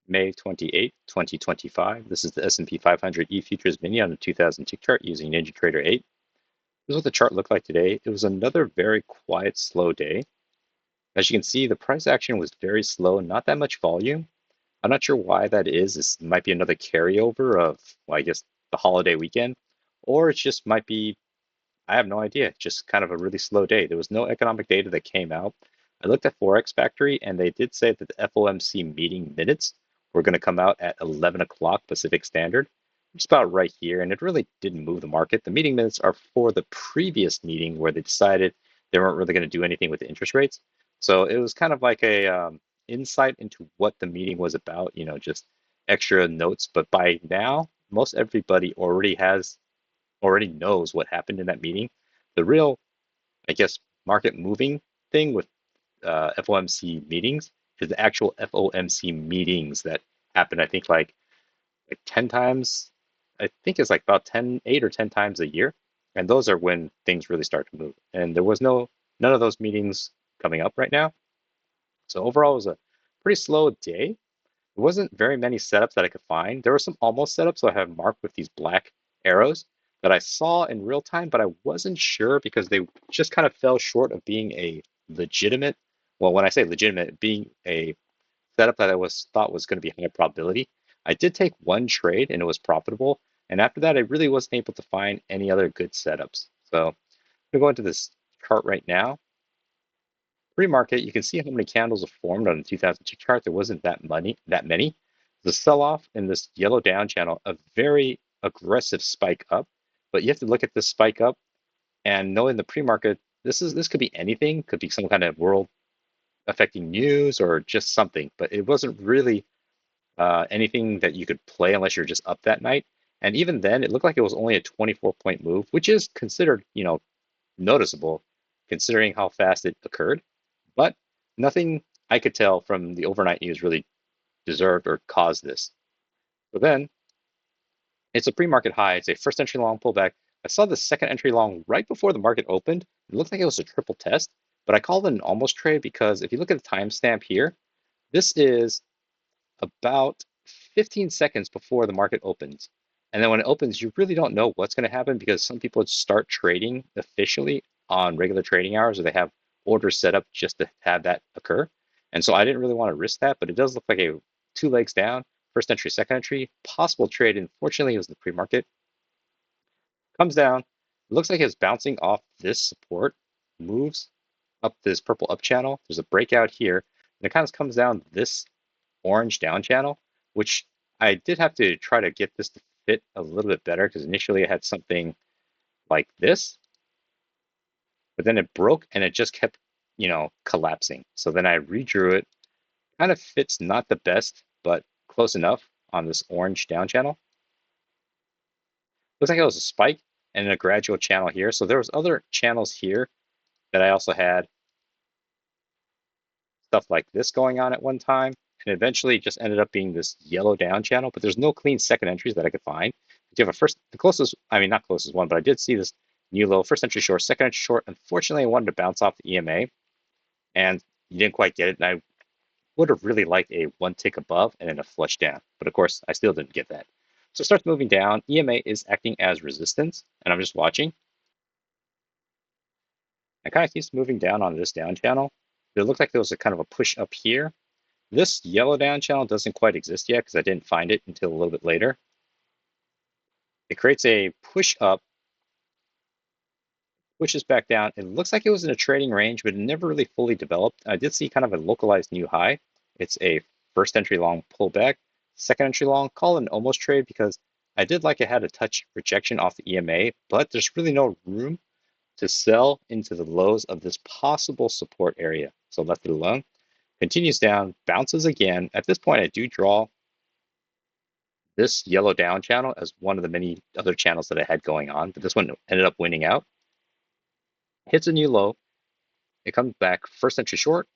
May 28, 2025. This is the S&P 500 E-futures mini on the 2000 tick chart using NinjaTrader 8. This is what the chart looked like today. It was another very quiet, slow day. As you can see, the price action was very slow, not that much volume. I'm not sure why that is. This might be another carryover of, well, I guess, the holiday weekend, or it just might be, I have no idea, just kind of a really slow day. There was no economic data that came out. I looked at Forex Factory, and they did say that the FOMC meeting minutes were going to come out at 11 o'clock Pacific Standard, which is about right here, and it really didn't move the market. The meeting minutes are for the previous meeting where they decided they weren't really going to do anything with the interest rates. So it was kind of like a insight into what the meeting was about, just extra notes. But by now, most everybody already knows what happened in that meeting. The real, I guess, market moving thing with FOMC meetings is the actual FOMC meetings that happen, I think, like 10 times. I think it's like about 8 or 10 times a year. And those are when things really start to move. And there was none of those meetings coming up right now. So overall, it was a pretty slow day. There wasn't very many setups that I could find. There were some almost setups, so I have marked with these black arrows that I saw in real time, but I wasn't sure because they just kind of fell short of being a legitimate, well, when I say legitimate, being a setup that thought was going to be high probability. I did take one trade and it was profitable. And after that, I really wasn't able to find any other good setups. So I'm going to go into this chart right now. Pre-market, you can see how many candles are formed on the 2000 tick chart. There wasn't that many. The sell-off in this yellow down channel, a very aggressive spike up. But you have to look at this spike up and knowing the pre-market, this could be anything, could be some kind of world affecting news or just something. But it wasn't really anything that you could play unless you're just up that night. And even then, it looked like it was only a 24-point move, which is considered, noticeable considering how fast it occurred. But nothing I could tell from the overnight news really deserved or caused this. So then it's a pre-market high. It's a first entry long pullback. I saw the second entry long right before the market opened. It looked like it was a triple test, but I called it an almost trade because if you look at the timestamp here, this is about 15 seconds before the market opens. And then when it opens, you really don't know what's going to happen because some people start trading officially on regular trading hours, or they have orders set up just to have that occur. And so I didn't really want to risk that, but it does look like a 2 legs down, first entry, second entry, possible trade. Unfortunately, it was the pre-market. Comes down, it looks like it's bouncing off this support, moves up this purple up channel. There's a breakout here, and it kind of comes down this orange down channel, which I did have to try to get this to fit a little bit better because initially I had something like this, but then it broke and it just kept, collapsing. So then I redrew it. Kind of fits not the best, but close enough on this orange down channel. Looks like it was a spike and a gradual channel here. So there was other channels here that I also had stuff like this going on at one time. And eventually it just ended up being this yellow down channel, but there's no clean second entries that I could find. But you have the closest, not closest one, but I did see this new low, first entry short, second entry short. Unfortunately, I wanted to bounce off the EMA and you didn't quite get it. And I would have really liked a one tick above and then a flush down. But of course, I still didn't get that. So it starts moving down. EMA is acting as resistance, and I'm just watching. It kind of keeps moving down on this down channel. It looked like there was a kind of a push up here. This yellow down channel doesn't quite exist yet because I didn't find it until a little bit later. It creates a push up, pushes back down. It looks like it was in a trading range, but it never really fully developed. I did see kind of a localized new high. It's a first entry long pullback. Second entry long, call it an almost trade because I did like it had a touch rejection off the EMA, but there's really no room to sell into the lows of this possible support area. So left it alone. Continues down, bounces again. At this point, I do draw this yellow down channel as one of the many other channels that I had going on, but this one ended up winning out. Hits a new low. It comes back, first entry short,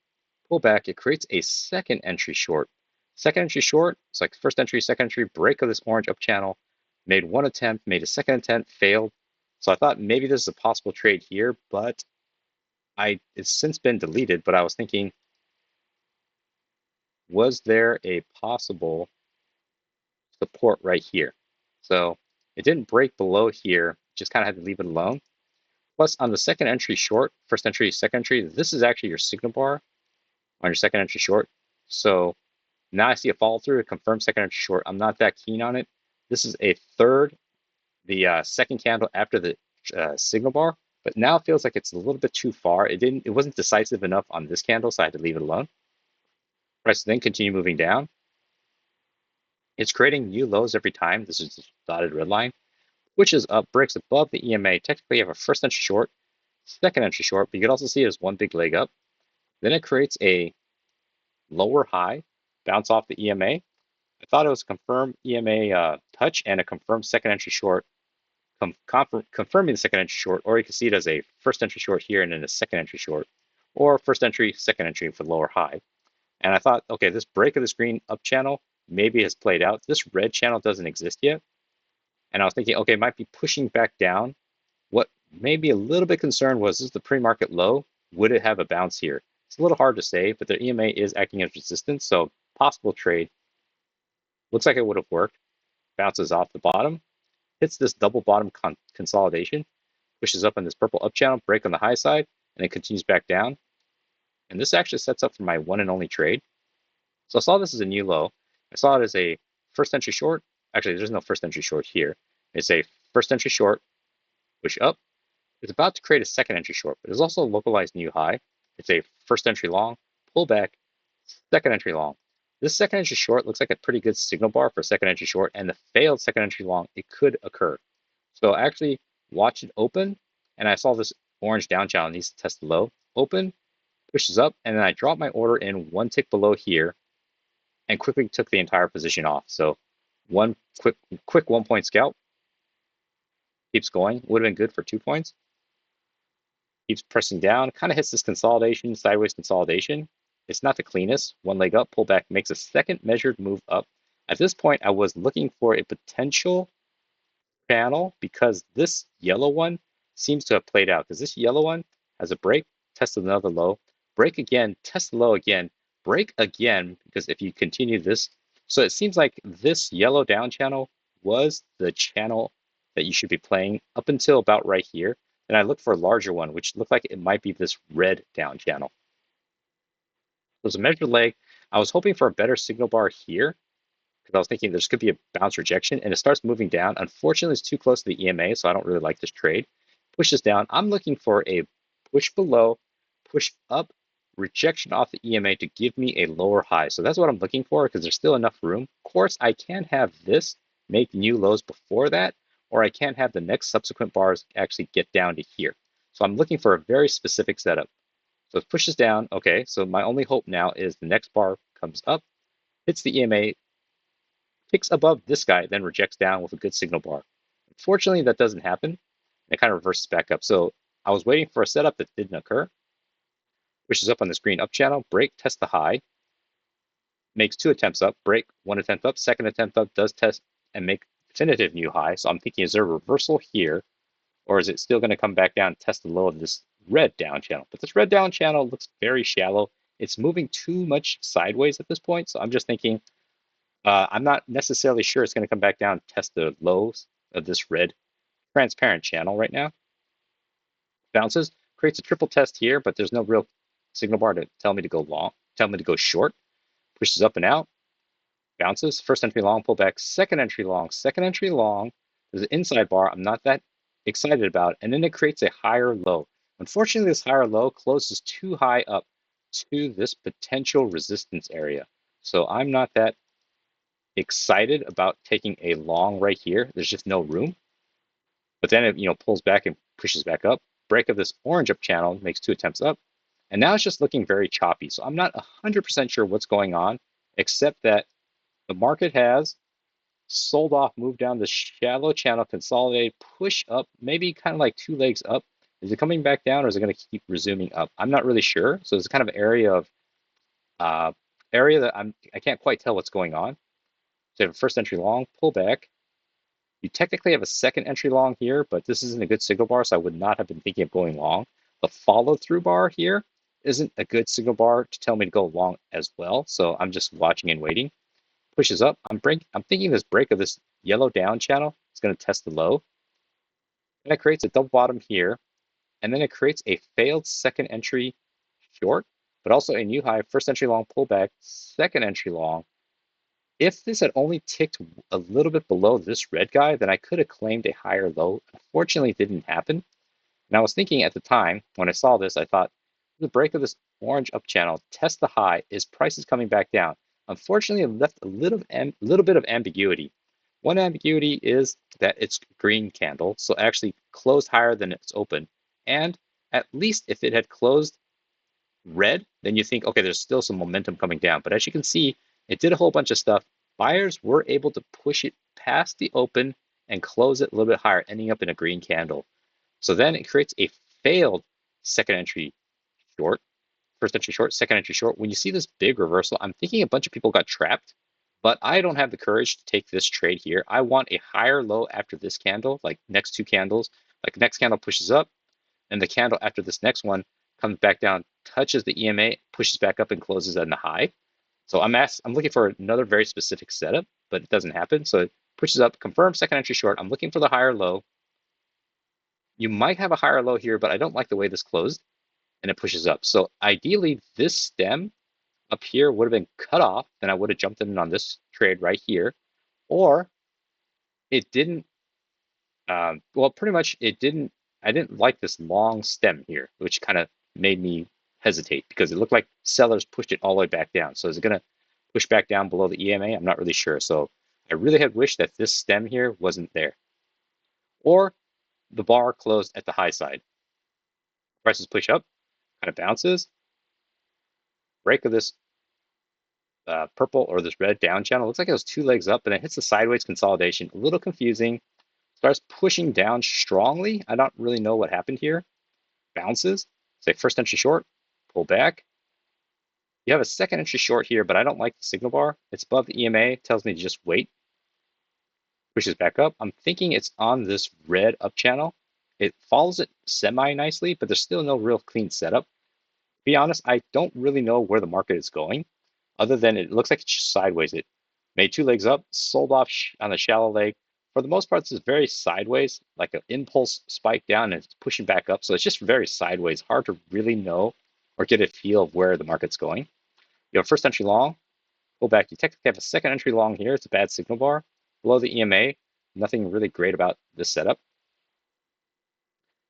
pull back. It creates a second entry short. Second entry short, it's like first entry, second entry, break of this orange up channel. Made one attempt, made a second attempt, failed. So I thought maybe this is a possible trade here, but it's since been deleted. But I was thinking was there a possible support right here? So it didn't break below here, just kind of had to leave it alone. Plus on the second entry short, first entry, second entry, this is actually your signal bar on your second entry short. So now I see a follow through, a confirmed second entry short. I'm not that keen on it. This is a third, the second candle after the signal bar, but now it feels like it's a little bit too far. It wasn't decisive enough on this candle, so I had to leave it alone. Price then continue moving down. It's creating new lows every time. This is the dotted red line, which is up, breaks above the EMA. Technically, you have a first entry short, second entry short, but you can also see it as one big leg up. Then it creates a lower high, bounce off the EMA. I thought it was a confirmed EMA touch and a confirmed second entry short, confirming the second entry short, or you can see it as a first entry short here and then a second entry short, or first entry, second entry for lower high. And I thought, okay, this break of the screen up channel maybe has played out. This red channel doesn't exist yet. And I was thinking, okay, it might be pushing back down. What made me a little bit concerned was, this is the pre-market low. Would it have a bounce here? It's a little hard to say, but the EMA is acting as resistance, so possible trade. Looks like it would have worked. Bounces off the bottom, hits this double bottom consolidation, pushes up on this purple up channel, break on the high side, and it continues back down. And this actually sets up for my one and only trade. So I saw this as a new low. I saw it as a first entry short. Actually, there's no first entry short here. It's a first entry short, push up. It's about to create a second entry short, but it's also a localized new high. It's a first entry long, pullback, second entry long. This second entry short looks like a pretty good signal bar for second entry short, and the failed second entry long, it could occur. So I actually watched it open, and I saw this orange down channel needs to test the low. Open, pushes up, and then I dropped my order in one tick below here and quickly took the entire position off. So one quick 1 point scalp, keeps going, would have been good for 2 points. Keeps pressing down, kind of hits this consolidation, sideways consolidation. It's not the cleanest. One leg up, pull back, makes a second measured move up. At this point, I was looking for a potential channel because this yellow one seems to have played out, because this yellow one has a break, tested another low, break again, test the low again, break again, because if you continue this, so it seems like this yellow down channel was the channel that you should be playing up until about right here. And I looked for a larger one, which looked like it might be this red down channel. So it's a measured leg. I was hoping for a better signal bar here, because I was thinking this could be a bounce rejection, and it starts moving down. Unfortunately, it's too close to the EMA, so I don't really like this trade. Pushes down. I'm looking for a push below, push up, rejection off the EMA to give me a lower high. So that's what I'm looking for, because there's still enough room. Of course, I can have this make new lows before that, or I can have the next subsequent bars actually get down to here. So I'm looking for a very specific setup. So it pushes down. Okay, so my only hope now is the next bar comes up, hits the EMA, ticks above this guy, then rejects down with a good signal bar. Unfortunately, that doesn't happen. It kind of reverses back up. So I was waiting for a setup that didn't occur. Pushes up on this green up channel, break, test the high, makes 2 attempts up, break, 1 attempt up, second attempt up, does test and make definitive new high. So I'm thinking, is there a reversal here, or is it still going to come back down and test the low of this red down channel? But this red down channel looks very shallow. It's moving too much sideways at this point. So I'm just thinking, I'm not necessarily sure it's going to come back down and test the lows of this red transparent channel right now. Bounces, creates a triple test here, but there's no real signal bar to tell me to go long, tell me to go short. Pushes up and out, bounces, first entry long, pull back, second entry long, second entry long. There's an inside bar I'm not that excited about, and then it creates a higher low. Unfortunately, this higher low closes too high up to this potential resistance area. So I'm not that excited about taking a long right here. There's just no room. But then it pulls back and pushes back up. Break of this orange up channel, makes 2 attempts up. And now it's just looking very choppy. So I'm not 100% sure what's going on, except that the market has sold off, moved down the shallow channel, consolidated, push up, maybe kind of like 2 legs up. Is it coming back down, or is it going to keep resuming up? I'm not really sure. So it's kind of an area that I can't quite tell what's going on. So you have a first entry long, pull back. You technically have a second entry long here, but this isn't a good signal bar, so I would not have been thinking of going long. The follow through bar here isn't a good signal bar to tell me to go long as well. So I'm just watching and waiting. Pushes up. I'm thinking this break of this yellow down channel is going to test the low. And it creates a double bottom here. And then it creates a failed second entry short, but also a new high, first entry long pullback, second entry long. If this had only ticked a little bit below this red guy, then I could have claimed a higher low. Unfortunately, it didn't happen. And I was thinking at the time, when I saw this, I thought, the break of this orange up channel, test the high, is prices coming back down? Unfortunately, it left a little bit of ambiguity. One ambiguity is that it's green candle, so it actually closed higher than it's open. And at least if it had closed red, then you think, okay, there's still some momentum coming down. But as you can see, it did a whole bunch of stuff. Buyers were able to push it past the open and close it a little bit higher, ending up in a green candle. So then it creates a failed second entry short, first entry short, second entry short. When you see this big reversal, I'm thinking a bunch of people got trapped, but I don't have the courage to take this trade here. I want a higher low after this candle, like next two candles. Like next candle pushes up, and the candle after this next one comes back down, touches the EMA, pushes back up, and closes at the high. So I'm looking for another very specific setup, but it doesn't happen. So it pushes up, confirm second entry short. I'm looking for the higher low. You might have a higher low here, but I don't like the way this closed, and it pushes up. So ideally, this stem up here would have been cut off, then I would have jumped in on this trade right here, or it didn't. Well, pretty much it didn't. I didn't like this long stem here, which kind of made me hesitate because it looked like sellers pushed it all the way back down. So is it going to push back down below the EMA? I'm not really sure. So I really had wished that this stem here wasn't there, or the bar closed at the high side. Prices push up, kind of bounces, break of this purple or this red down channel. Looks like it was two legs up, and it hits the sideways consolidation. A little confusing. Starts pushing down strongly. I don't really know what happened here. Bounces. Say first entry short, pull back. You have a second entry short here, but I don't like the signal bar. It's above the EMA. Tells me to just wait. Pushes back up. I'm thinking it's on this red up channel. It follows it semi nicely, but there's still no real clean setup. To be honest, I don't really know where the market is going, other than it looks like it's just sideways. It made two legs up, sold off on the shallow leg. For the most part, this is very sideways, like an impulse spike down, and it's pushing back up. So it's just very sideways. Hard to really know or get a feel of where the market's going. You have first entry long, pull back. You technically have a second entry long here. It's a bad signal bar. Below the EMA, nothing really great about this setup.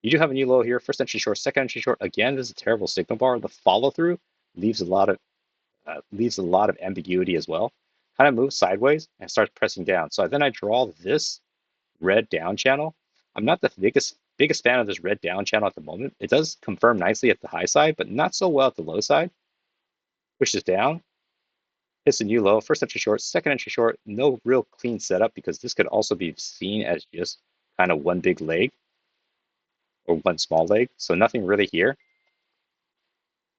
You do have a new low here. First entry short, second entry short. Again, this is a terrible signal bar. The follow through leaves a lot of ambiguity as well. Kind of moves sideways and starts pressing down. So then I draw this red down channel. I'm not the biggest fan of this red down channel at the moment. It does confirm nicely at the high side, but not so well at the low side. Pushes down, hits a new low. First entry short, second entry short. No real clean setup because this could also be seen as just kind of one big leg or one small leg. So nothing really here.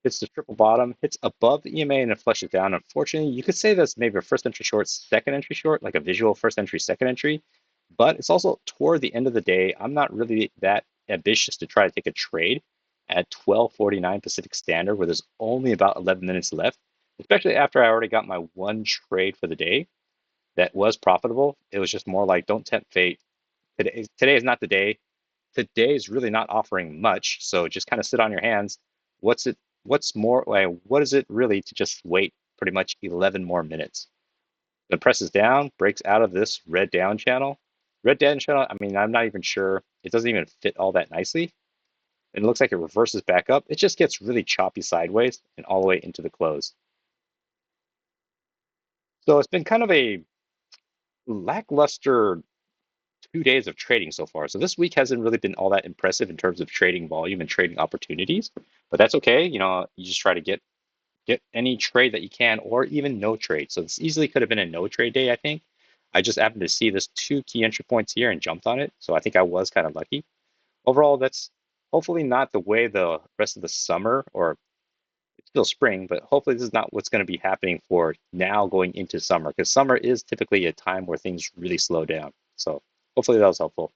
Hits the triple bottom, hits above the EMA, and it flushes down. Unfortunately, you could say that's maybe a first entry short, second entry short, like a visual first entry, second entry. But it's also toward the end of the day. I'm not really that ambitious to try to take a trade at 12:49 Pacific Standard, where there's only about 11 minutes left, especially after I already got my one trade for the day that was profitable. It was just more like, don't tempt fate. Today is not the day. Today is really not offering much, so just kind of sit on your hands. What is it really to just wait pretty much 11 more minutes? Then presses down, breaks out of this red down channel. Red down channel, I mean, I'm not even sure. It doesn't even fit all that nicely. And it looks like it reverses back up. It just gets really choppy sideways and all the way into the close. So it's been kind of a lackluster 2 days of trading so far. So this week hasn't really been all that impressive in terms of trading volume and trading opportunities, but that's okay. You just try to get any trade that you can, or even no trade. So this easily could have been a no trade day, I think. I just happened to see this two key entry points here and jumped on it. So I think I was kind of lucky. Overall, that's hopefully not the way the rest of the summer, or it's still spring, but hopefully this is not what's going to be happening for now going into summer, because summer is typically a time where things really slow down. So hopefully that was helpful.